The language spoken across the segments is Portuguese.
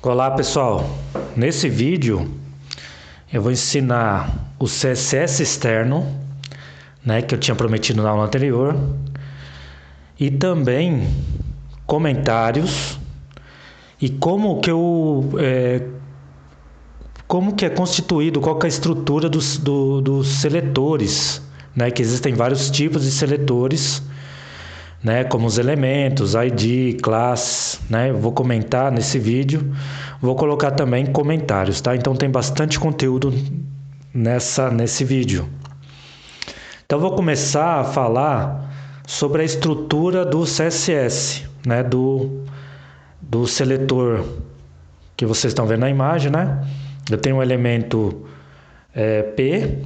Olá pessoal, nesse vídeo eu vou ensinar o CSS externo, que eu tinha prometido na aula anterior, e também comentários e como que é constituído, qual que é a estrutura dos seletores, que existem vários tipos de seletores, como os elementos, ID, class, eu vou comentar nesse vídeo, vou colocar também comentários, tá? Então tem bastante conteúdo nesse vídeo. Então vou começar a falar sobre a estrutura do CSS, do seletor que vocês estão vendo na imagem, Eu tenho um elemento P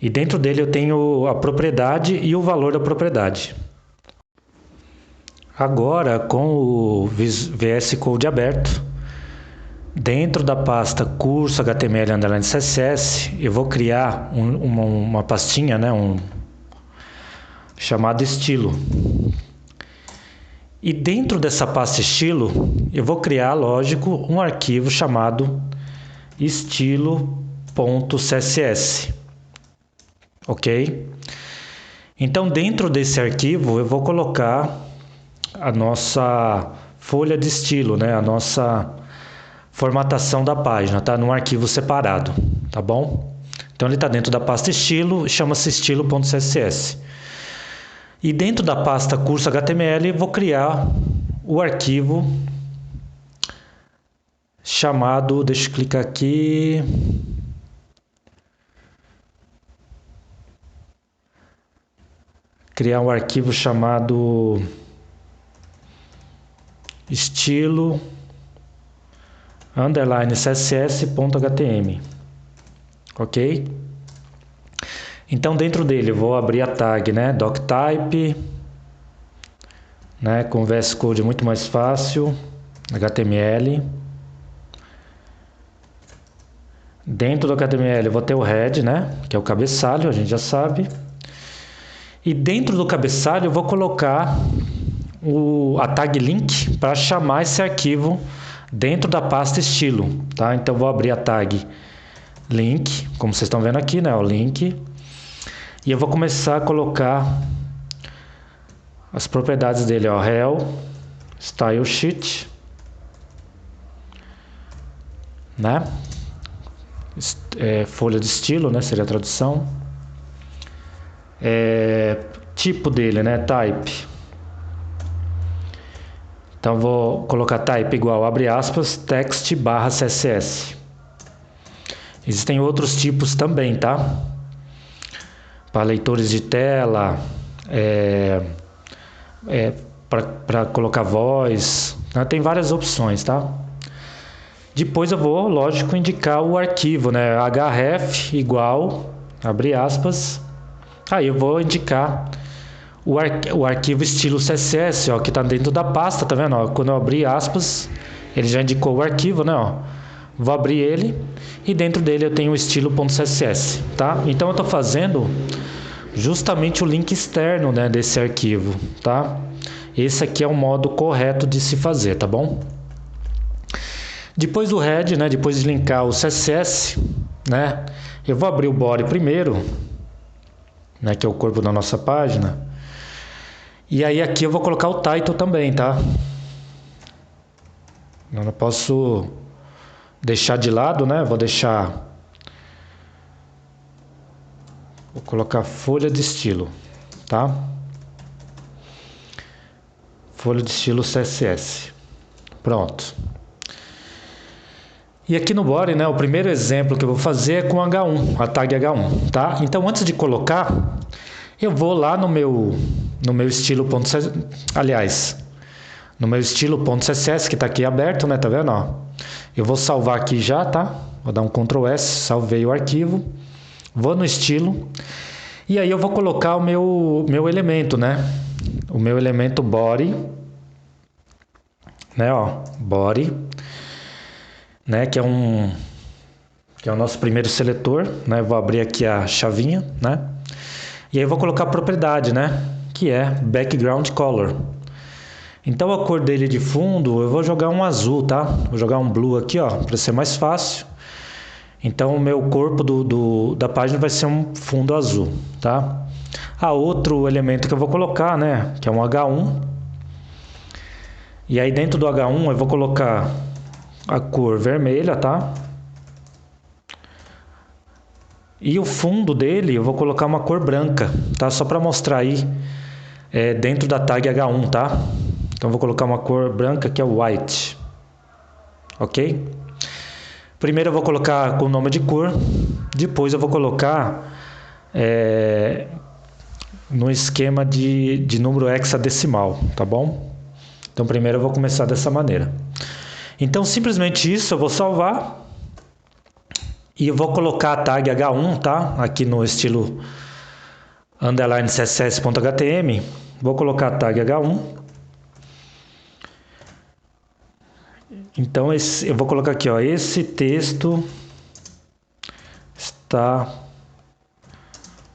e dentro dele eu tenho a propriedade e o valor da propriedade. Agora, com o VS Code aberto, dentro da pasta curso HTML _ CSS, eu vou criar uma pastinha, chamado estilo. E dentro dessa pasta estilo, eu vou criar, lógico, um arquivo chamado estilo.css. Ok? Então, dentro desse arquivo, eu vou colocar a nossa folha de estilo, a nossa formatação da página, num arquivo separado, tá bom? Então ele está dentro da pasta estilo, chama-se estilo.css. E dentro da pasta curso HTML, vou criar o arquivo chamado, deixa eu clicar aqui, criar um arquivo chamado estilo _css.html, ok? Então dentro dele eu vou abrir a tag, doctype, com VS Code é muito mais fácil, HTML. Dentro do HTML eu vou ter o head, que é o cabeçalho, a gente já sabe. E dentro do cabeçalho eu vou colocar a tag link para chamar esse arquivo dentro da pasta estilo, tá? Então vou abrir a tag link, como vocês estão vendo aqui, o link, e eu vou começar a colocar as propriedades dele, rel, style sheet, folha de estilo, seria a tradução, tipo dele, type. Então vou colocar type igual, abre aspas, text /css. Existem outros tipos também, tá? Para leitores de tela, para colocar voz, tem várias opções, tá? Depois eu vou, lógico, indicar o arquivo, href igual, abre aspas. Aí eu vou indicar o arquivo estilo CSS, que está dentro da pasta, tá vendo? Quando eu abrir aspas, ele já indicou o arquivo, Vou abrir ele e dentro dele eu tenho o estilo.css, tá? Então eu estou fazendo justamente o link externo, desse arquivo, tá? Esse aqui é o modo correto de se fazer, tá bom? Depois do head, depois de linkar o CSS, eu vou abrir o body primeiro, que é o corpo da nossa página. E aí aqui eu vou colocar o title também, tá? Eu não posso deixar de lado, Vou colocar folha de estilo, tá? Folha de estilo CSS. Pronto. E aqui no body, o primeiro exemplo que eu vou fazer é com H1, a tag H1, tá? Então antes de colocar, eu vou lá no meu estilo.css, no meu estilo.css que está aqui aberto, tá vendo? Eu vou salvar aqui já, tá? Vou dar um Ctrl S, salvei o arquivo, vou no estilo e aí eu vou colocar o meu elemento, o meu elemento body, body, que é o nosso primeiro seletor, Vou abrir aqui a chavinha, E aí eu vou colocar a propriedade, que é background color. Então a cor dele de fundo, eu vou jogar um azul, tá? Vou jogar um blue aqui, ó, para ser mais fácil. Então o meu corpo da página vai ser um fundo azul, tá? Outro elemento que eu vou colocar, né, que é um H1. E aí dentro do H1 eu vou colocar a cor vermelha, tá? E o fundo dele eu vou colocar uma cor branca, tá? Só para mostrar aí dentro da tag H1, tá? Então eu vou colocar uma cor branca que é white, ok? Primeiro eu vou colocar com o nome de cor, depois eu vou colocar no esquema de número hexadecimal, tá bom? Então primeiro eu vou começar dessa maneira. Então simplesmente isso eu vou salvar e eu vou colocar a tag H1, tá? Aqui no estilo underline css.htm, vou colocar a tag H1. Então eu vou colocar aqui, ó, esse texto está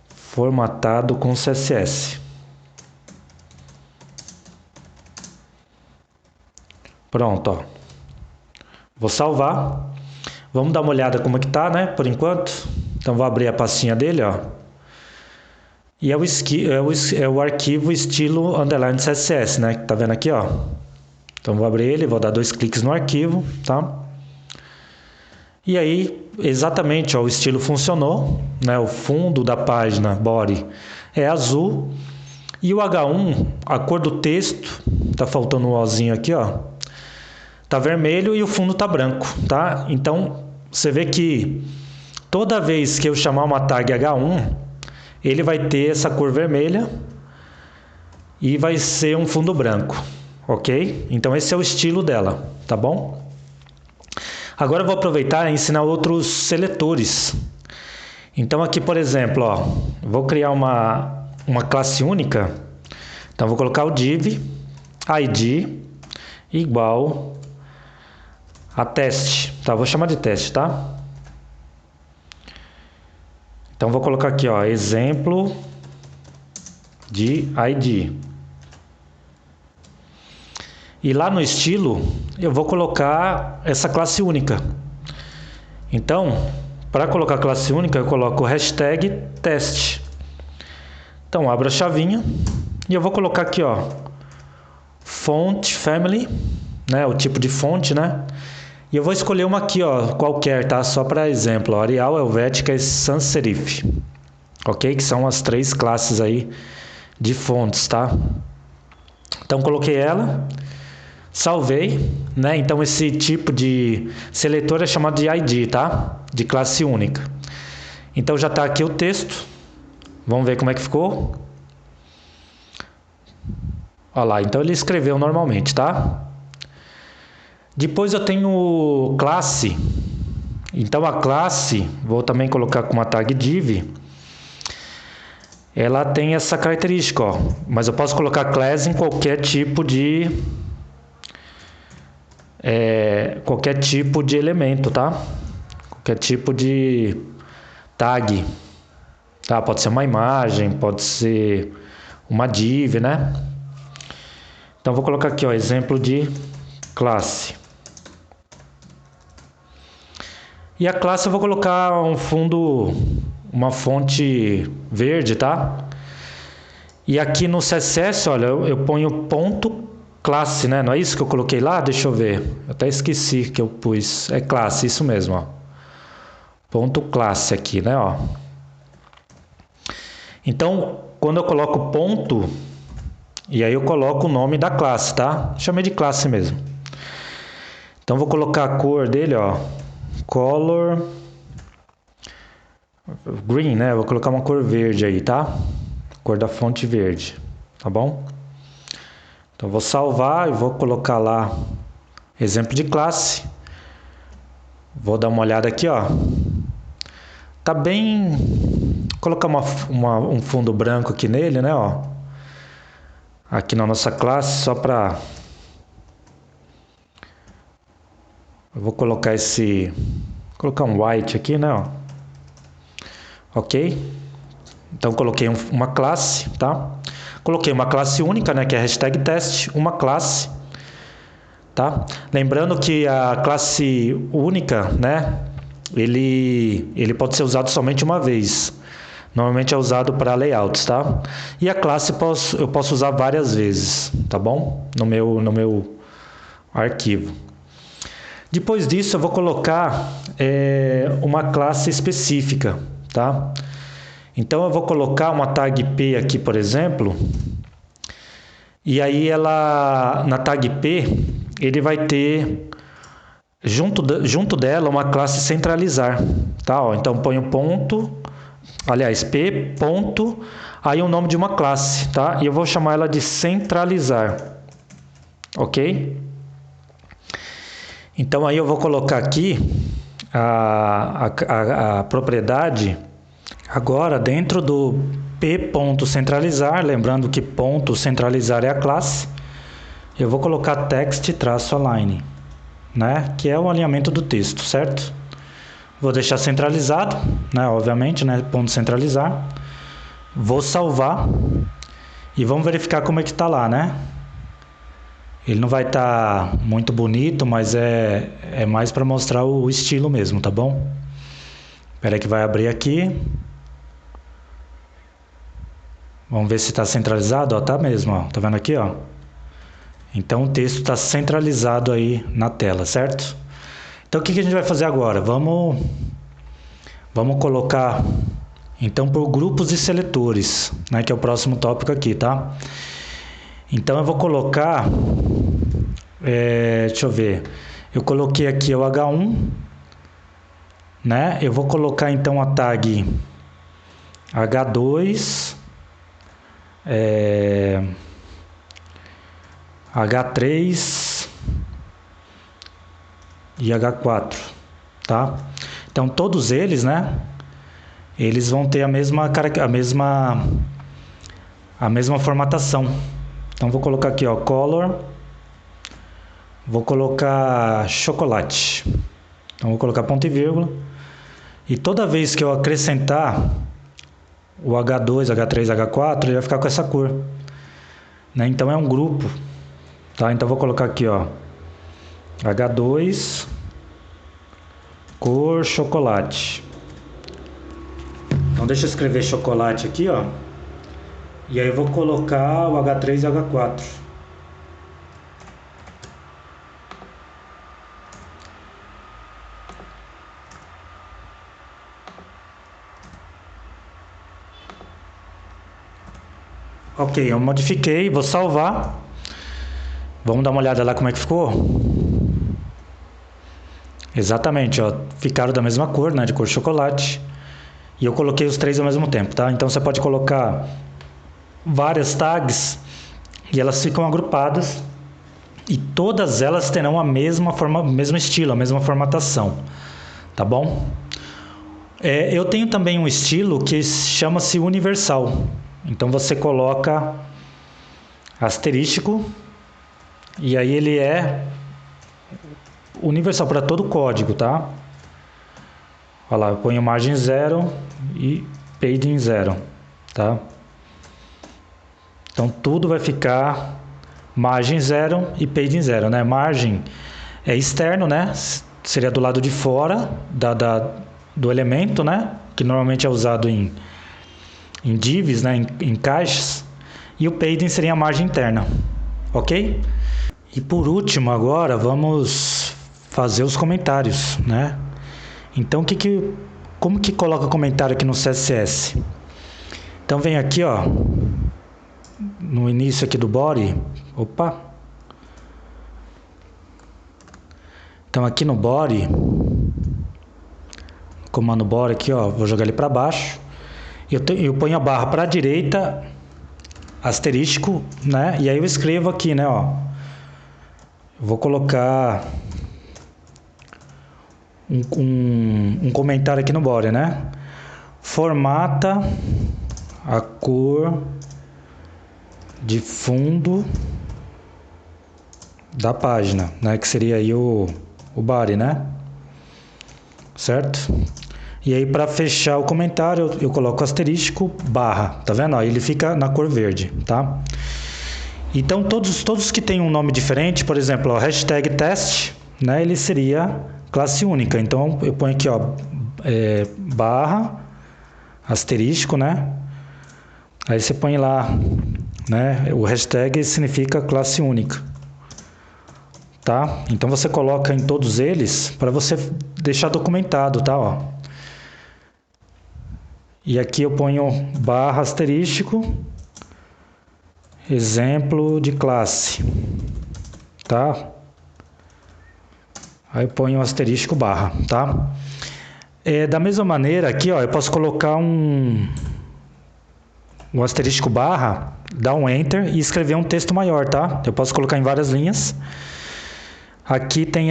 formatado com CSS. Pronto, ó. Vou salvar. Vamos dar uma olhada como é que tá, né? Por enquanto. Então vou abrir a pastinha dele, ó. E é o arquivo estilo underline CSS, né? Que tá vendo aqui, ó. Então vou abrir ele, vou dar 2 cliques no arquivo, tá? E aí, exatamente, ó, o estilo funcionou, né? O fundo da página body é azul e o H1, a cor do texto, tá faltando um Ozinho aqui, ó, tá vermelho e o fundo tá branco, tá? Então você vê que toda vez que eu chamar uma tag H1, ele vai ter essa cor vermelha e vai ser um fundo branco, ok? Então esse é o estilo dela, tá bom? Agora eu vou aproveitar e ensinar outros seletores. Então aqui, por exemplo, ó, vou criar uma classe única. Então vou colocar o div id igual a teste, tá? Vou chamar de teste, tá? Então vou colocar aqui, ó, exemplo de id. E lá no estilo, eu vou colocar essa classe única. Então, para colocar classe única, eu coloco o hashtag teste. Então, abro a chavinha e eu vou colocar aqui, ó, font family, né, o tipo de fonte, né? E eu vou escolher uma aqui, ó, qualquer, tá? Só para exemplo, ó, Arial, Helvética e Sans Serif. Ok? Que são as 3 classes aí de fontes, tá? Então, coloquei ela. Salvei, né? Então esse tipo de seletor é chamado de ID, tá? De classe única. Então já está aqui o texto. Vamos ver como é que ficou. Olha lá, então ele escreveu normalmente, tá? Depois eu tenho classe. Então a classe, vou também colocar com uma tag div. Ela tem essa característica, ó. Mas eu posso colocar class em qualquer tipo de elemento, tá? Qualquer tipo de tag, tá? Pode ser uma imagem, pode ser uma div, né? Então vou colocar aqui, ó, exemplo de classe. E a classe eu vou colocar um fundo, uma fonte verde, tá? E aqui no CSS, olha, eu ponho ponto classe, né? Não é isso que eu coloquei lá? Deixa eu ver. Eu até esqueci que eu pus. É classe, isso mesmo, ó. Ponto classe aqui, né, ó. Então, quando eu coloco ponto, e aí eu coloco o nome da classe, tá? Chamei de classe mesmo. Então, vou colocar a cor dele, ó. Color green, né? Vou colocar uma cor verde aí, tá? Cor da fonte verde, tá bom? Então vou salvar e vou colocar lá exemplo de classe. Vou dar uma olhada aqui, ó. Tá bem. Vou colocar um fundo branco aqui nele, né, ó. Aqui na nossa classe, só para. Eu vou colocar colocar um white aqui, né, ó. Ok? Então coloquei uma classe, tá? Coloquei uma classe única, né, que é a hashtag teste, uma classe, tá? Lembrando que a classe única, né, ele pode ser usado somente uma vez. Normalmente é usado para layouts, tá? E a classe eu posso usar várias vezes, tá bom? No meu arquivo. Depois disso, eu vou colocar uma classe específica, tá? Então, eu vou colocar uma tag P aqui, por exemplo, e aí na tag P, ele vai ter junto dela uma classe centralizar, tá? Ó, então, põe um ponto, aliás, P ponto, aí o nome de uma classe, tá? E eu vou chamar ela de centralizar, ok? Então aí eu vou colocar aqui a propriedade agora dentro do p.centralizar, lembrando que ponto centralizar é a classe, eu vou colocar text-align, né? Que é o alinhamento do texto, certo? Vou deixar centralizado, né? Obviamente, né? Ponto centralizar. Vou salvar e vamos verificar como é que está lá, né? Ele não vai estar muito bonito, mas é mais para mostrar o estilo mesmo, tá bom? Espera que vai abrir aqui. Vamos ver se está centralizado. Ó, tá mesmo, ó. Tá vendo aqui, ó? Então o texto está centralizado aí na tela, certo? Então o que a gente vai fazer agora? Vamos colocar então por grupos e seletores, né? Que é o próximo tópico aqui, tá? Então eu vou colocar, deixa eu ver, eu coloquei aqui o H1, né? Eu vou colocar então a tag H2, H3 e H4, tá? Então todos eles, né? Eles vão ter a mesma formatação. Então vou colocar aqui, ó, color, vou colocar chocolate. Então vou colocar ponto e vírgula. E toda vez que eu acrescentar o H2, H3, H4, ele vai ficar com essa cor, né? Então é um grupo, tá? Então vou colocar aqui, ó, H2 cor chocolate. Então deixa eu escrever chocolate aqui, ó. E aí eu vou colocar o H3 e o H4. Ok, eu modifiquei, vou salvar. Vamos dar uma olhada lá como é que ficou. Exatamente, ó, ficaram da mesma cor, né, de cor chocolate. E eu coloquei os três ao mesmo tempo, tá? Então você pode colocar várias tags e elas ficam agrupadas e todas elas terão a mesma forma, o mesmo estilo, a mesma formatação, tá bom? Eu tenho também um estilo que chama-se universal. Então você coloca asterístico e aí ele é universal para todo o código, tá? Olha lá, eu ponho margem 0 e padding 0, tá? Então tudo vai ficar margem 0 e padding 0, né? Margem é externo, né? Seria do lado de fora do elemento, né? Que normalmente é usado em divs, né? Em caixas. E o padding seria a margem interna, ok? E por último agora vamos fazer os comentários, né? Então como que coloca comentário aqui no CSS? Então vem aqui, ó, no início aqui do body, opa. Então aqui no body, comando body aqui, ó, vou jogar ele para baixo. Eu ponho a barra para a direita, asterístico, né? E aí eu escrevo aqui, né, ó. Eu vou colocar um comentário aqui no body, né? Formata a cor de fundo da página, né? Que seria aí o body, né? Certo? E aí, para fechar o comentário, eu coloco asterisco barra. Tá vendo? Ó, ele fica na cor verde, tá? Então, todos que têm um nome diferente, por exemplo, o hashtag teste, né, ele seria classe única. Então, eu ponho aqui, ó, barra, asterisco, né? Aí você põe lá, né? O hashtag significa classe única, tá? Então, você coloca em todos eles para você deixar documentado, tá? Ó. E aqui eu ponho barra asterístico, exemplo de classe, tá? Aí eu ponho um asterisco barra, tá? Da mesma maneira aqui, ó, eu posso colocar um asterisco barra, dar um enter e escrever um texto maior, tá? Eu posso colocar em várias linhas. Aqui tem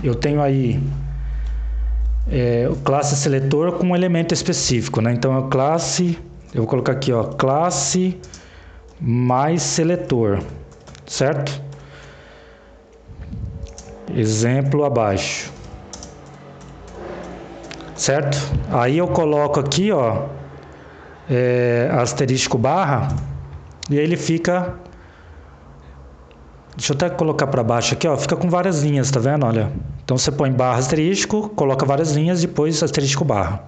eu tenho aí o classe seletor com um elemento específico, né? Então a classe, eu vou colocar aqui, ó, classe mais seletor, certo? Exemplo abaixo, certo? Aí eu coloco aqui, ó, asterisco barra e aí ele fica. Deixa eu até colocar para baixo aqui, ó, fica com várias linhas, tá vendo? Olha, então você põe barra asterisco, coloca várias linhas, depois asterisco barra.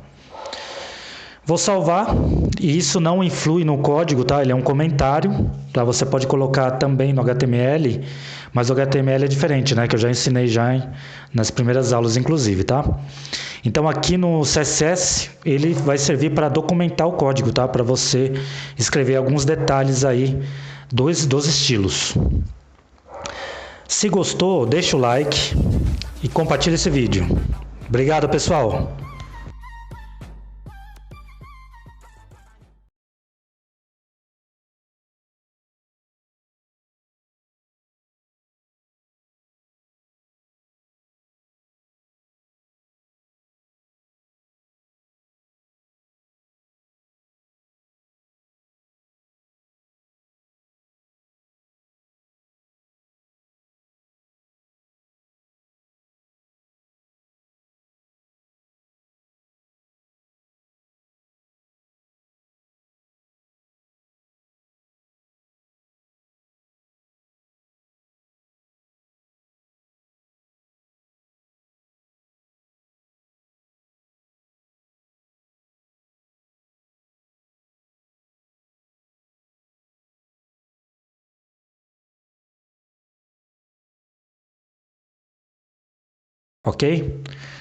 Vou salvar, e isso não influi no código, tá? Ele é um comentário, tá? Você pode colocar também no HTML, mas o HTML é diferente, né? Que eu já ensinei nas primeiras aulas, inclusive, tá? Então aqui no CSS, ele vai servir para documentar o código, tá? Para você escrever alguns detalhes aí dos estilos. Se gostou, deixa o like e compartilha esse vídeo. Obrigado, pessoal! Ok?